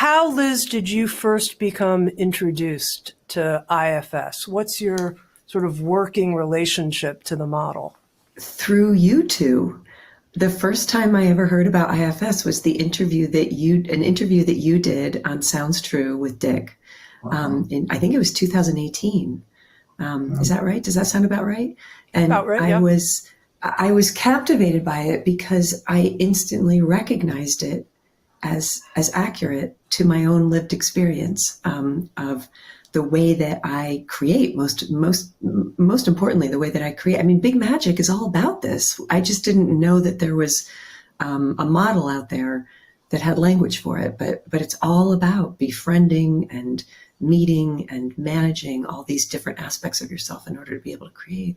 how, Liz, did you first become introduced to IFS? What's your sort of working relationship to the model? Through you two. The first time I ever heard about IFS was an interview that you did on Sounds True with Dick. I think it was 2018. Is that right? Does that sound about right? And about right, yeah. I was captivated by it because I instantly recognized it as accurate to my own lived experience of the way that I create. Most importantly, the way that I create. I mean, Big Magic is all about this. I just didn't know that there was a model out there that had language for it. But it's all about befriending and meeting and managing all these different aspects of yourself in order to be able to create.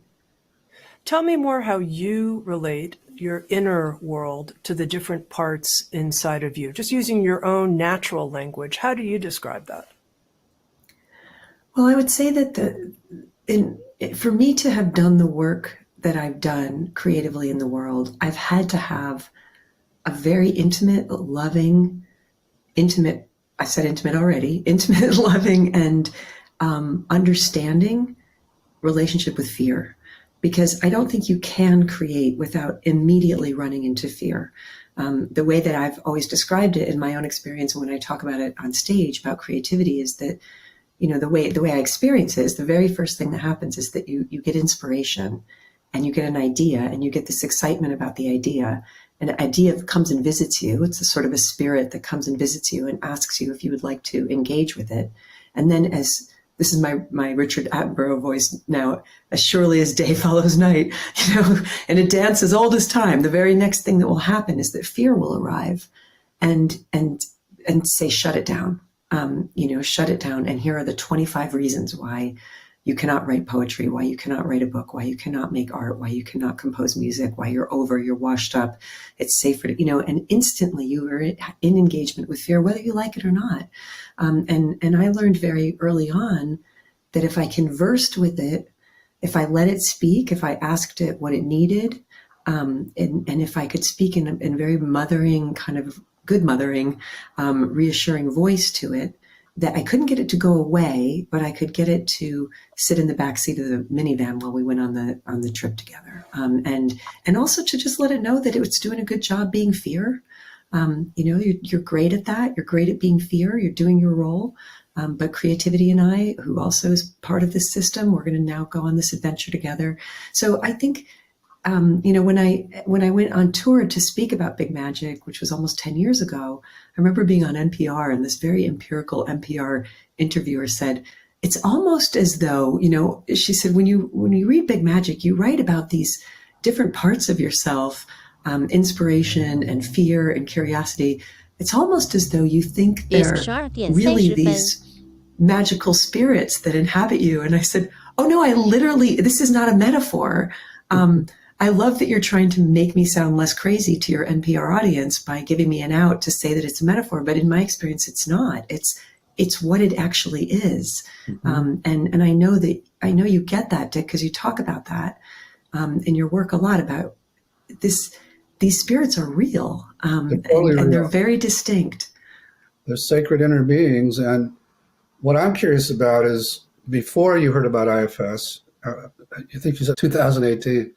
Tell me more how you relate your inner world to the different parts inside of you. Just using your own natural language, how do you describe that? Well, I would say that for me to have done the work that I've done creatively in the world, I've had to have a very intimate, loving, I said intimate already, intimate, loving, and understanding relationship with fear. Because I don't think you can create without immediately running into fear. The way that I've always described it in my own experience when I talk about it on stage about creativity is that, the way I experience it is the very first thing that happens is that you get inspiration and you get an idea and you get this excitement about the idea. And an idea comes and visits you. It's a sort of a spirit that comes and visits you and asks you if you would like to engage with it. And then this is my Richard Attenborough voice now, as surely as day follows night, in a dance as old as time, the very next thing that will happen is that fear will arrive and say, shut it down, shut it down. And here are the 25 reasons why you cannot write poetry, why you cannot write a book, why you cannot make art, why you cannot compose music, why you're washed up, it's safer to, and instantly you are in engagement with fear, whether you like it or not. And I learned very early on that if I conversed with it, if I let it speak, if I asked it what it needed, and if I could speak in very mothering, kind of good mothering, reassuring voice to it, that I couldn't get it to go away, but I could get it to sit in the backseat of the minivan while we went on the trip together, and also to just let it know that it was doing a good job being fear. You're great at that. You're great at being fear. You're doing your role. But creativity and I, who also is part of this system, we're going to now go on this adventure together. So I think, when I went on tour to speak about Big Magic, which was almost 10 years ago, I remember being on NPR and this very empirical NPR interviewer said, it's almost as though, she said, when you read Big Magic, you write about these different parts of yourself, inspiration and fear and curiosity. It's almost as though you think they're really these magical spirits that inhabit you. And I said, oh no, this is not a metaphor. I love that you're trying to make me sound less crazy to your NPR audience by giving me an out to say that it's a metaphor. But in my experience, it's not. It's what it actually is. Mm-hmm. And I know you get that, Dick, because you talk about that in your work a lot about this. These spirits are real, and they're very distinct. They're sacred inner beings. And what I'm curious about is, before you heard about IFS, I think you said 2018,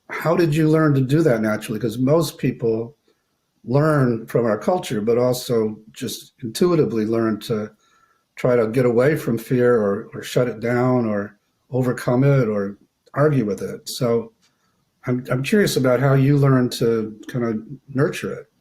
how did you learn to do that naturally? Because most people learn from our culture, but also just intuitively learn to try to get away from fear or shut it down or overcome it or argue with it. So I'm curious about how you learned to kind of nurture it.